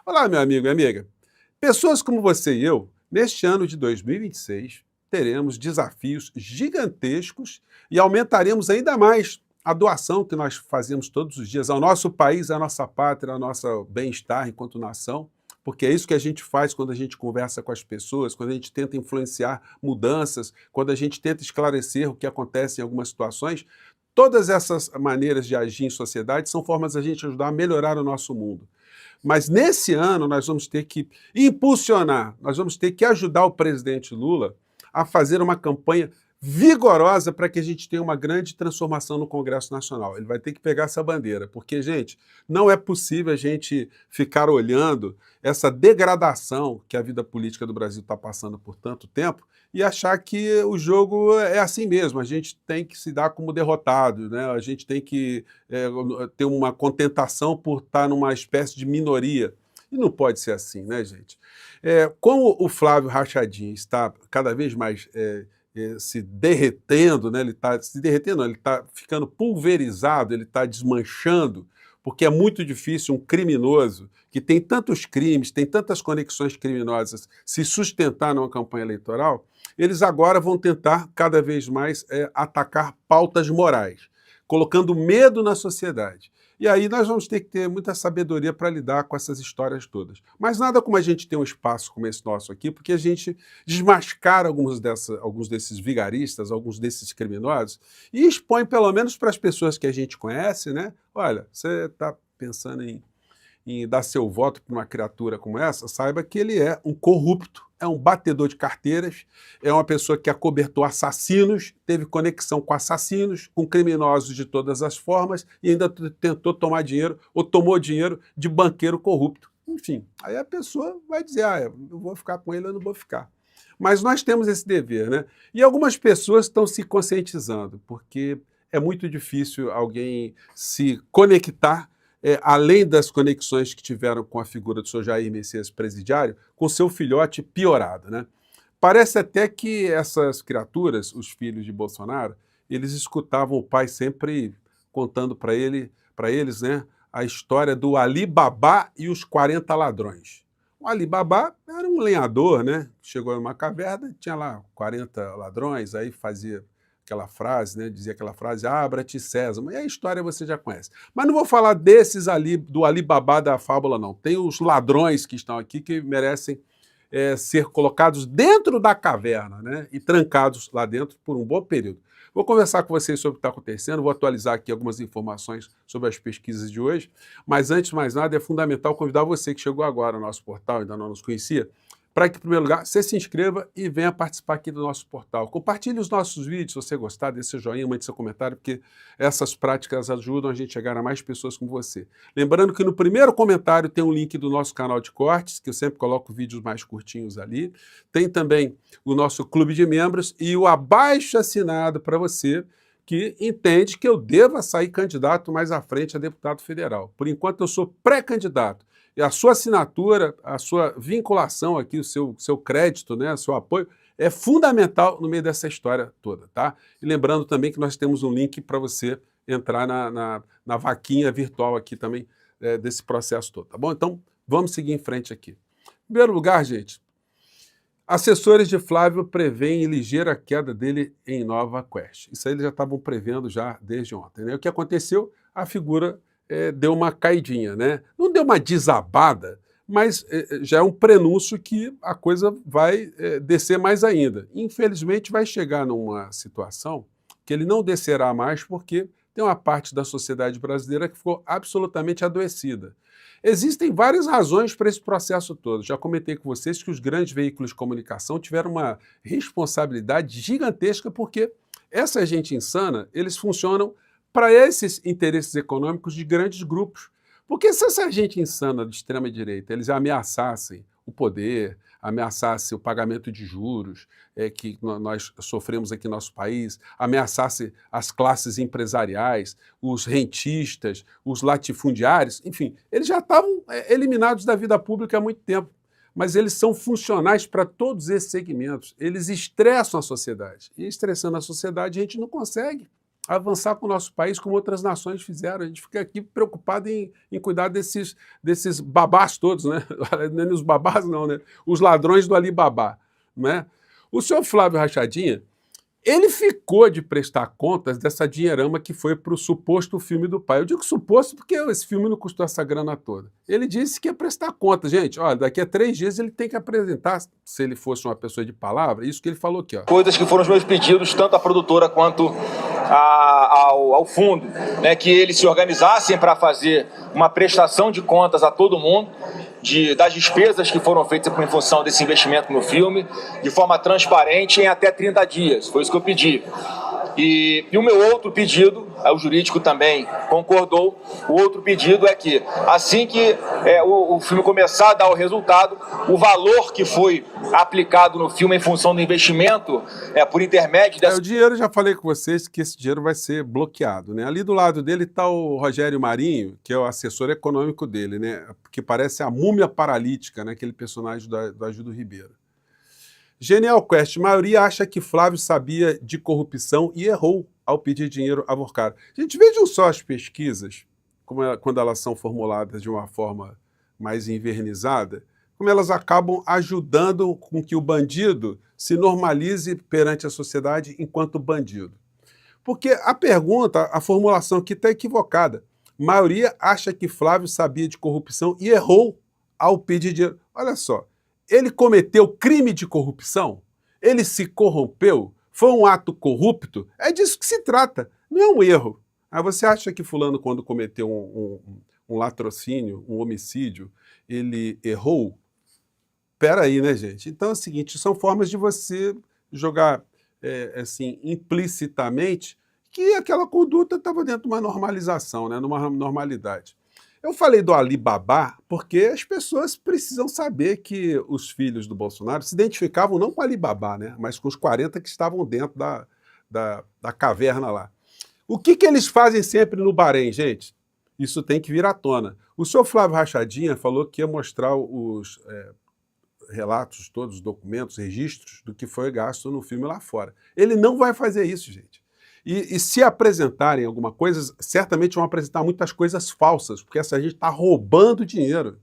Olá, meu amigo e amiga. Pessoas como você e eu, neste ano de 2026, teremos desafios gigantescos e aumentaremos ainda mais a doação que nós fazemos todos os dias ao nosso país, à nossa pátria, ao nosso bem-estar enquanto nação, porque é isso que a gente faz quando a gente conversa com as pessoas, quando a gente tenta influenciar mudanças, quando a gente tenta esclarecer o que acontece em algumas situações. Todas essas maneiras de agir em sociedade são formas da gente ajudar a melhorar o nosso mundo. Mas nesse ano nós vamos ter que impulsionar, nós vamos ter que ajudar o presidente Lula a fazer uma campanha vigorosa para que a gente tenha uma grande transformação no Congresso Nacional. Ele vai ter que pegar essa bandeira, porque, gente, não é possível a gente ficar olhando essa degradação que a vida política do Brasil está passando por tanto tempo e achar que o jogo é assim mesmo, a gente tem que se dar como derrotado, né? A gente tem que ter uma contentação por estar numa espécie de minoria. E não pode ser assim, né, gente? Como o Flávio Rachadinho está cada vez mais se derretendo, né? Ele está se derretendo, não, ele está ficando pulverizado, ele está desmanchando, porque é muito difícil um criminoso que tem tantos crimes, tem tantas conexões criminosas, se sustentar numa campanha eleitoral. Eles agora vão tentar cada vez mais atacar pautas morais, colocando medo na sociedade. E aí nós vamos ter que ter muita sabedoria para lidar com essas histórias todas. Mas nada como a gente ter um espaço como esse nosso aqui, porque a gente desmascara alguns desses vigaristas, alguns desses criminosos, e expõe pelo menos para as pessoas que a gente conhece, né? Olha, você está pensando em dar seu voto para uma criatura como essa, saiba que ele é um corrupto, é um batedor de carteiras, é uma pessoa que acobertou assassinos, teve conexão com assassinos, com criminosos de todas as formas e ainda tentou tomar dinheiro ou tomou dinheiro de banqueiro corrupto. Enfim, aí a pessoa vai dizer, eu vou ficar com ele ou não vou ficar. Mas nós temos esse dever, né? E algumas pessoas estão se conscientizando, porque é muito difícil alguém se conectar além das conexões que tiveram com a figura do Sr. Jair Messias Presidiário, com seu filhote piorado, né? Parece até que essas criaturas, os filhos de Bolsonaro, eles escutavam o pai sempre contando para eles, né, a história do Ali Babá e os 40 ladrões. O Ali Babá era um lenhador, né? Chegou numa caverna, tinha lá 40 ladrões, aí fazia aquela frase, né? Dizia aquela frase, abra-te Sésamo, e a história você já conhece. Mas não vou falar desses ali, do Ali Babá da fábula, não. Tem os ladrões que estão aqui que merecem ser colocados dentro da caverna, né? E trancados lá dentro por um bom período. Vou conversar com vocês sobre o que está acontecendo, vou atualizar aqui algumas informações sobre as pesquisas de hoje, mas antes de mais nada é fundamental convidar você que chegou agora ao nosso portal, ainda não nos conhecia, para que, em primeiro lugar, você se inscreva e venha participar aqui do nosso portal. Compartilhe os nossos vídeos, se você gostar, dê seu joinha, mande seu comentário, porque essas práticas ajudam a gente a chegar a mais pessoas como você. Lembrando que no primeiro comentário tem um link do nosso canal de cortes, que eu sempre coloco vídeos mais curtinhos ali. Tem também o nosso clube de membros e o abaixo-assinado para você que entende que eu deva sair candidato mais à frente a deputado federal. Por enquanto eu sou pré-candidato. E a sua assinatura, a sua vinculação aqui, o seu crédito, né, o seu apoio, é fundamental no meio dessa história toda, tá? E lembrando também que nós temos um link para você entrar na vaquinha virtual aqui também desse processo todo, tá bom? Então, vamos seguir em frente aqui. Em primeiro lugar, gente, assessores de Flávio prevêem ligeira queda dele em Nova Quest. Isso aí eles já estavam prevendo já desde ontem, né? O que aconteceu? A figura deu uma caidinha, né? Não deu uma desabada, mas já é um prenúncio que a coisa vai descer mais ainda. Infelizmente vai chegar numa situação que ele não descerá mais porque tem uma parte da sociedade brasileira que ficou absolutamente adoecida. Existem várias razões para esse processo todo. Já comentei com vocês que os grandes veículos de comunicação tiveram uma responsabilidade gigantesca porque essa gente insana, eles funcionam para esses interesses econômicos de grandes grupos. Porque se essa gente insana de extrema-direita, eles ameaçassem o poder, ameaçassem o pagamento de juros que nós sofremos aqui no nosso país, ameaçassem as classes empresariais, os rentistas, os latifundiários, enfim, eles já estavam eliminados da vida pública há muito tempo. Mas eles são funcionais para todos esses segmentos. Eles estressam a sociedade. E estressando a sociedade, a gente não consegue avançar com o nosso país como outras nações fizeram. A gente fica aqui preocupado em cuidar desses babás todos, né? Não é os babás não, né? Os ladrões do Alibaba, né? O senhor Flávio Rachadinha, ele ficou de prestar contas dessa dinheirama que foi para o suposto filme do pai. Eu digo suposto porque esse filme não custou essa grana toda. Ele disse que ia prestar contas. Gente, olha, daqui a 3 dias ele tem que apresentar, se ele fosse uma pessoa de palavra, isso que ele falou aqui, ó. Coisas que foram os meus pedidos, tanto à produtora quanto ao fundo, né, que eles se organizassem para fazer uma prestação de contas a todo mundo, das despesas que foram feitas em função desse investimento no filme, de forma transparente em até 30 dias. Foi isso que eu pedi. E o meu outro pedido, o jurídico também concordou, o outro pedido é que assim que o filme começar a dar o resultado, o valor que foi aplicado no filme em função do investimento, por intermédio dessa... O dinheiro, já falei com vocês que esse dinheiro vai ser bloqueado, né? Ali do lado dele está o Rogério Marinho, que é o assessor econômico dele, né? Que parece a múmia paralítica, né? Aquele personagem do Agildo Ribeiro. Genial Quest, a maioria acha que Flávio sabia de corrupção e errou ao pedir dinheiro a Vorcaro. Gente, vejam só as pesquisas, quando elas são formuladas de uma forma mais envernizada, como elas acabam ajudando com que o bandido se normalize perante a sociedade enquanto bandido. Porque a pergunta, a formulação aqui está equivocada. A maioria acha que Flávio sabia de corrupção e errou ao pedir dinheiro. Olha só. Ele cometeu crime de corrupção? Ele se corrompeu? Foi um ato corrupto? É disso que se trata, não é um erro. Aí você acha que fulano, quando cometeu um latrocínio, um homicídio, ele errou? Pera aí, né, gente? Então é o seguinte, são formas de você jogar, assim, implicitamente que aquela conduta estava dentro de uma normalização, né, numa normalidade. Eu falei do Alibaba porque as pessoas precisam saber que os filhos do Bolsonaro se identificavam não com o Alibaba, né, mas com os 40 que estavam dentro da caverna lá. O que eles fazem sempre no Bahrein, gente? Isso tem que vir à tona. O senhor Flávio Rachadinha falou que ia mostrar os relatos todos, os documentos, registros do que foi gasto no filme lá fora. Ele não vai fazer isso, gente. E se apresentarem alguma coisa, certamente vão apresentar muitas coisas falsas, porque essa gente está roubando dinheiro.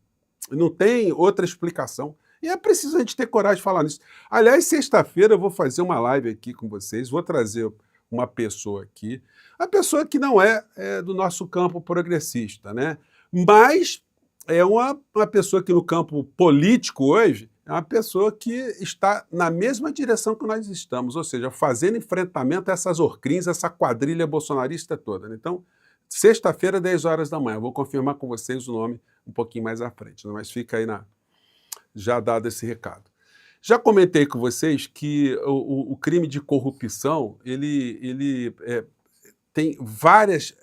Não tem outra explicação. E é preciso a gente ter coragem de falar nisso. Aliás, sexta-feira eu vou fazer uma live aqui com vocês, vou trazer uma pessoa aqui, a pessoa que não é do nosso campo progressista, né? Mas é uma pessoa que no campo político hoje é uma pessoa que está na mesma direção que nós estamos, ou seja, fazendo enfrentamento a essas orcrins, essa quadrilha bolsonarista toda. Então, sexta-feira, 10 horas da manhã, eu vou confirmar com vocês o nome um pouquinho mais à frente, né? Mas fica aí já dado esse recado. Já comentei com vocês que o crime de corrupção, ele tem várias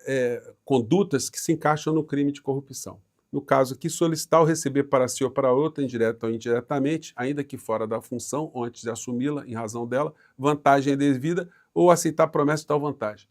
condutas que se encaixam no crime de corrupção. No caso aqui, solicitar ou receber para si ou para outra, indireta ou indiretamente, ainda que fora da função ou antes de assumi-la, em razão dela, vantagem devida ou aceitar promessa de tal vantagem.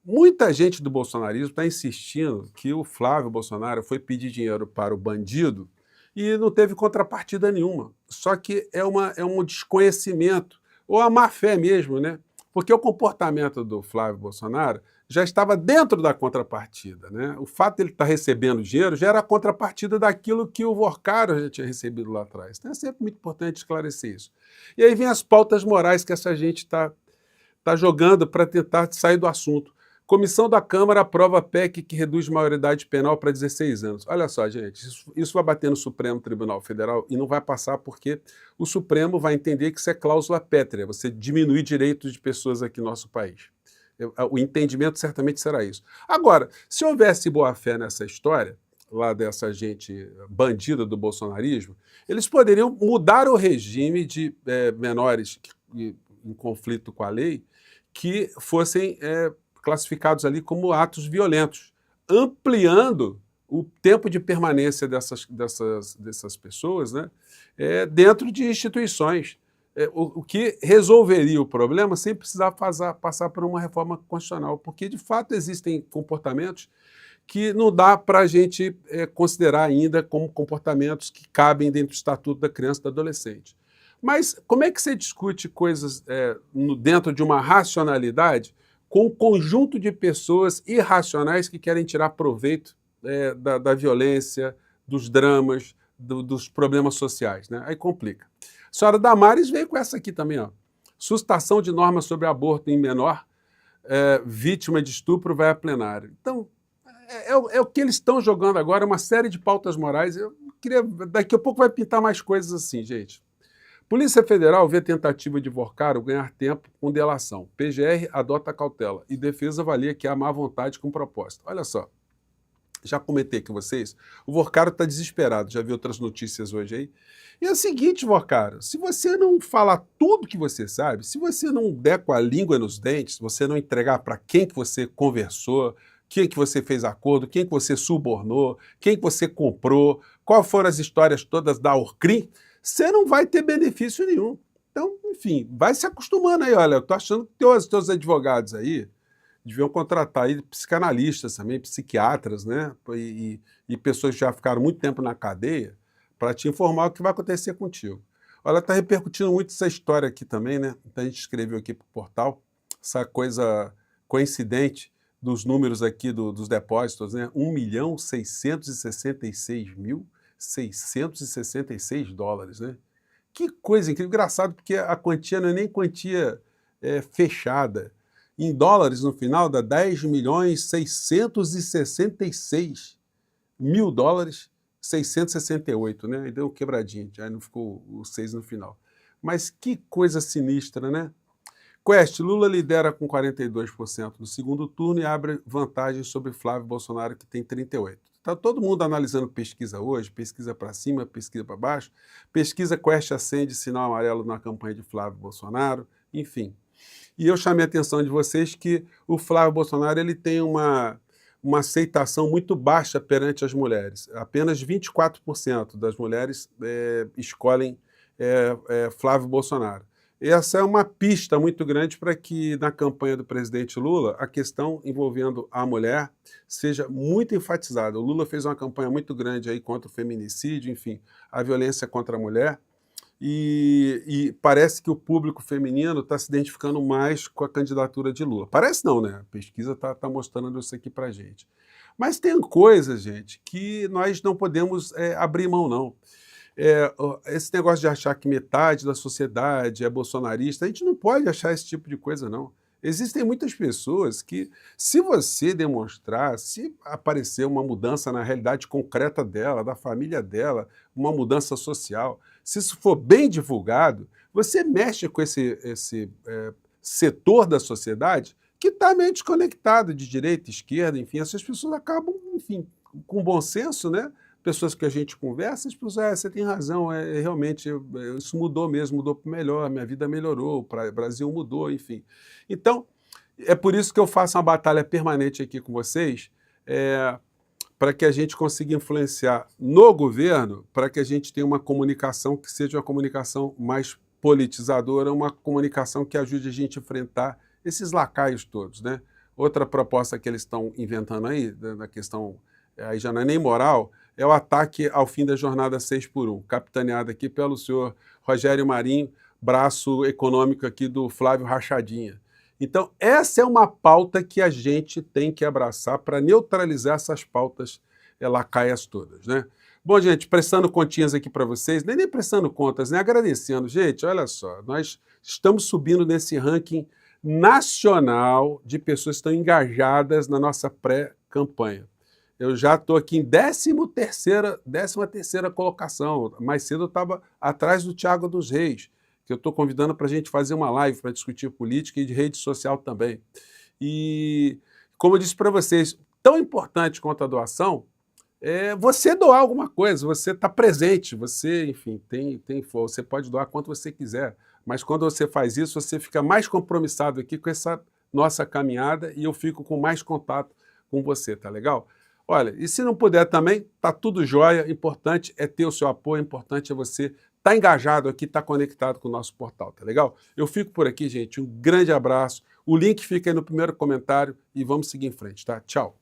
Muita gente do bolsonarismo está insistindo que o Flávio Bolsonaro foi pedir dinheiro para o bandido e não teve contrapartida nenhuma. Só que é um desconhecimento, ou a má-fé mesmo, né? Porque o comportamento do Flávio Bolsonaro já estava dentro da contrapartida, né? O fato de ele estar recebendo dinheiro já era a contrapartida daquilo que o Vorcaro já tinha recebido lá atrás. Então é sempre muito importante esclarecer isso. E aí vem as pautas morais que essa gente está jogando para tentar sair do assunto. Comissão da Câmara aprova a PEC que reduz a maioridade penal para 16 anos. Olha só, gente, isso vai bater no Supremo Tribunal Federal e não vai passar porque o Supremo vai entender que isso é cláusula pétrea, você diminuir direitos de pessoas aqui no nosso país. O entendimento certamente será isso. Agora, se houvesse boa-fé nessa história, lá dessa gente bandida do bolsonarismo, eles poderiam mudar o regime de menores em conflito com a lei que fossem classificados ali como atos violentos, ampliando o tempo de permanência dessas pessoas, né, dentro de instituições. O que resolveria o problema sem precisar passar por uma reforma constitucional, porque de fato existem comportamentos que não dá para a gente considerar ainda como comportamentos que cabem dentro do Estatuto da Criança e do Adolescente. Mas como é que você discute coisas dentro de uma racionalidade com um conjunto de pessoas irracionais que querem tirar proveito da violência, dos dramas, dos problemas sociais, né? Aí complica. A senhora Damares veio com essa aqui também, ó. Sustação de normas sobre aborto em menor, vítima de estupro vai a plenário. Então, é o que eles estão jogando agora, uma série de pautas morais. Eu queria, daqui a pouco vai pintar mais coisas assim, gente. Polícia Federal vê tentativa de Vorcaro ganhar tempo com delação. PGR adota cautela e defesa avalia que há má vontade com propósito. Olha só, já comentei com vocês, o Vorcaro está desesperado, já vi outras notícias hoje aí. E é o seguinte, Vorcaro, se você não falar tudo que você sabe, se você não der com a língua nos dentes, se você não entregar para quem que você conversou, quem que você fez acordo, quem que você subornou, quem que você comprou, quais foram as histórias todas da Orcrim, você não vai ter benefício nenhum. Então, enfim, vai se acostumando aí. Olha, eu tô achando que teus advogados aí deviam contratar aí psicanalistas também, psiquiatras, né? E pessoas que já ficaram muito tempo na cadeia para te informar o que vai acontecer contigo. Olha, tá repercutindo muito essa história aqui também, né? Então a gente escreveu aqui pro portal, essa coisa coincidente dos números aqui dos depósitos, né? $1.666.666, né? Que coisa incrível, engraçado, porque a quantia não é nem quantia fechada. Em dólares, no final, dá $10.666.000, 668, né? E deu quebradinha, aí não ficou o 6 no final. Mas que coisa sinistra, né? Quest, Lula lidera com 42% no segundo turno e abre vantagem sobre Flávio Bolsonaro, que tem 38%. Está todo mundo analisando pesquisa hoje, pesquisa para cima, pesquisa para baixo. Pesquisa Quest acende sinal amarelo na campanha de Flávio Bolsonaro, enfim. E eu chamei a atenção de vocês que o Flávio Bolsonaro ele tem uma aceitação muito baixa perante as mulheres. Apenas 24% das mulheres escolhem Flávio Bolsonaro. Essa é uma pista muito grande para que na campanha do presidente Lula a questão envolvendo a mulher seja muito enfatizada. O Lula fez uma campanha muito grande aí contra o feminicídio, enfim, a violência contra a mulher, e parece que o público feminino está se identificando mais com a candidatura de Lula. Parece não, né? A pesquisa está mostrando isso aqui para a gente. Mas tem coisas, gente, que nós não podemos abrir mão, não. Esse negócio de achar que metade da sociedade é bolsonarista, a gente não pode achar esse tipo de coisa, não. Existem muitas pessoas que, se você demonstrar, se aparecer uma mudança na realidade concreta dela, da família dela, uma mudança social, se isso for bem divulgado, você mexe com esse setor da sociedade que está meio desconectado de direita, esquerda, enfim, essas pessoas acabam, enfim, com bom senso, né? Pessoas que a gente conversa, as pessoas, você tem razão, realmente, isso mudou mesmo, mudou para o melhor, minha vida melhorou, o Brasil mudou, enfim. Então, é por isso que eu faço uma batalha permanente aqui com vocês, para que a gente consiga influenciar no governo, para que a gente tenha uma comunicação que seja uma comunicação mais politizadora, uma comunicação que ajude a gente a enfrentar esses lacaios todos, né? Outra proposta que eles estão inventando aí, na questão, aí já não é nem moral, é o ataque ao fim da jornada 6x1, capitaneado aqui pelo senhor Rogério Marinho, braço econômico aqui do Flávio Rachadinha. Então, essa é uma pauta que a gente tem que abraçar para neutralizar essas pautas lacaias todas, né? Bom, gente, prestando continhas aqui para vocês, nem prestando contas, né? Agradecendo. Gente, olha só, nós estamos subindo nesse ranking nacional de pessoas que estão engajadas na nossa pré-campanha. Eu já estou aqui em 13ª colocação. Mais cedo eu estava atrás do Thiago dos Reis, que eu estou convidando para a gente fazer uma live para discutir política e de rede social também. E, como eu disse para vocês, tão importante quanto a doação é você doar alguma coisa, você está presente, você, enfim, você pode doar quanto você quiser, mas quando você faz isso, você fica mais compromissado aqui com essa nossa caminhada e eu fico com mais contato com você, tá legal? Olha, e se não puder também, tá tudo jóia, importante é ter o seu apoio, importante é você estar engajado aqui, estar conectado com o nosso portal, tá legal? Eu fico por aqui, gente, um grande abraço, o link fica aí no primeiro comentário e vamos seguir em frente, tá? Tchau!